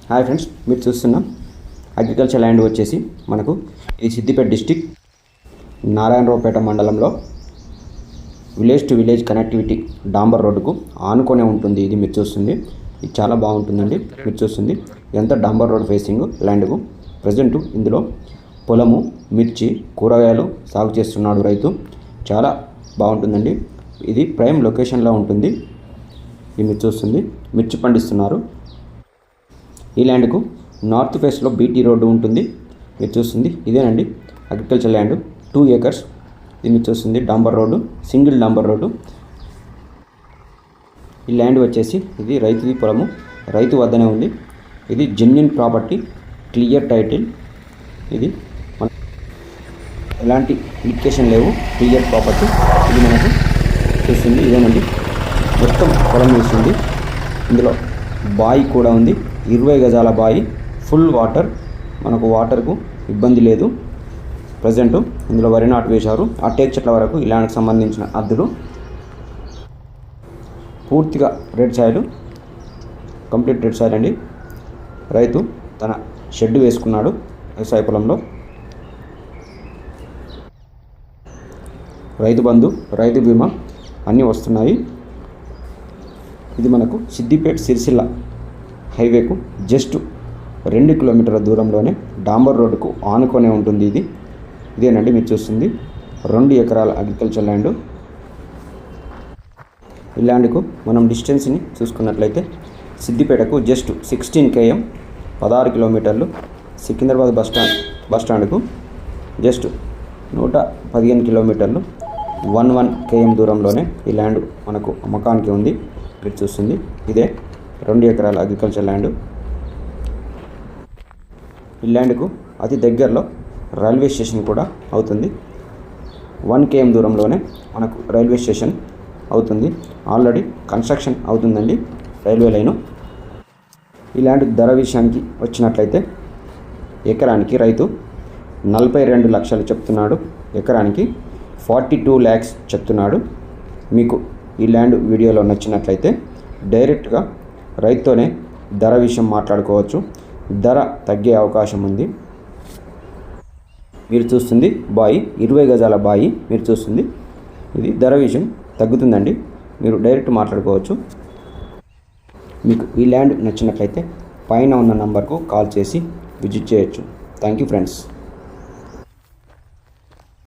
Hi friends, మీరు చూస్తున్నాం agriculture land వచ్చేసి మనకు ఇది సిద్దిపేట డిస్టిక్ నారాయణరావుపేట మండలంలో విలేజ్ టు విలేజ్ కనెక్టివిటీ డాంబర్ రోడ్డుకు ఆనుకొనే ఉంటుంది. ఇది మీరు చూస్తుంది, ఇది చాలా బాగుంటుందండి. మీరు చూస్తుంది ఎంత డాంబర్ రోడ్ ఫేసింగ్ ల్యాండ్కు. ప్రజెంట్ ఇందులో పొలము, మిర్చి, కూరగాయలు సాగు చేస్తున్నాడు రైతు. చాలా బాగుంటుందండి. ఇది ప్రైమ్ లొకేషన్లో ఉంటుంది. ఇది మీరు చూస్తుంది మిర్చి పండిస్తున్నారు. ఈ ల్యాండ్కు నార్త్ ఫేస్లో బీటీ రోడ్డు ఉంటుంది. మీరు చూస్తుంది ఇదేనండి అగ్రికల్చర్ ల్యాండ్ 2 acres. ఇది మీరు చూస్తుంది డాంబర్ రోడ్డు, సింగిల్ డాంబర్ రోడ్డు. ఈ ల్యాండ్ వచ్చేసి ఇది రైతుది పొలము, రైతు వద్దనే ఉంది. ఇది జెన్యున్ ప్రాపర్టీ, క్లియర్ టైటిల్. ఇది ఎలాంటి లికేషన్ లేవు, క్లియర్ ప్రాపర్టీ. ఇది మనకు చూస్తుంది ఇదేనండి మొత్తం పొలం వేస్తుంది. ఇందులో బాయి కూడా ఉంది, 20 గజాల బాయి, ఫుల్ వాటర్. మనకు వాటర్కు ఇబ్బంది లేదు. ప్రజెంట్ ఇందులో వరి నాటు వేశారు. ఆ టేక్ చెట్ల వరకు ఈ ల్యాండ్కి సంబంధించిన అద్దులు పూర్తిగా red soil, complete red soil అండి. రైతు తన షెడ్ వేసుకున్నాడు వ్యవసాయ పొలంలో. రైతు బంధు, రైతు బీమా అన్నీ వస్తున్నాయి. ఇది మనకు సిద్దిపేట సిరిసిల్ల హైవేకు జస్ట్ 2 కిలోమీటర్ల దూరంలోనే డాంబర్ రోడ్డుకు ఆనుకొనే ఉంటుంది. ఇదేనండి మీరు చూస్తుంది 2 ఎకరాల అగ్రికల్చర్ ల్యాండ్. ఈ ల్యాండ్కు మనం డిస్టెన్స్ని చూసుకున్నట్లయితే సిద్దిపేటకు జస్ట్ 16 km, 16 కిలోమీటర్లు. సికింద్రాబాద్ బస్టాండ్కు జస్ట్ 115 కిలోమీటర్లు, 11 km దూరంలోనే ఈ ల్యాండ్ మనకు అమ్మకానికి ఉంది. మీరు చూస్తుంది ఇదే 2 ఎకరాల అగ్రికల్చర్ ల్యాండ్. ఈ ల్యాండ్కు అతి దగ్గరలో రైల్వే స్టేషన్ కూడా అవుతుంది. 1 km దూరంలోనే మనకు రైల్వే స్టేషన్ అవుతుంది. ఆల్రెడీ కన్స్ట్రక్షన్ అవుతుందండి రైల్వే లైను. ఈ ల్యాండ్ ధర విషయానికి వచ్చినట్లయితే ఎకరానికి రైతు 42 లక్షలు చెప్తున్నాడు. ఎకరానికి 42 lakhs చెప్తున్నాడు. మీకు ఈ ల్యాండ్ వీడియోలో నచ్చినట్లయితే డైరెక్ట్గా రైతుతోనే ధర విషయం మాట్లాడుకోవచ్చు. ధర తగ్గే అవకాశం ఉంది. మీరు చూస్తుంది బాయి, 20 గజాల బాయి. మీరు చూస్తుంది ఇది ధర విషయం తగ్గుతుందండి. మీరు డైరెక్ట్ మాట్లాడుకోవచ్చు. మీకు ఈ ల్యాండ్ నచ్చినట్లయితే పైన ఉన్న నంబర్కు కాల్ చేసి విజిట్ చేయొచ్చు. Thank you friends.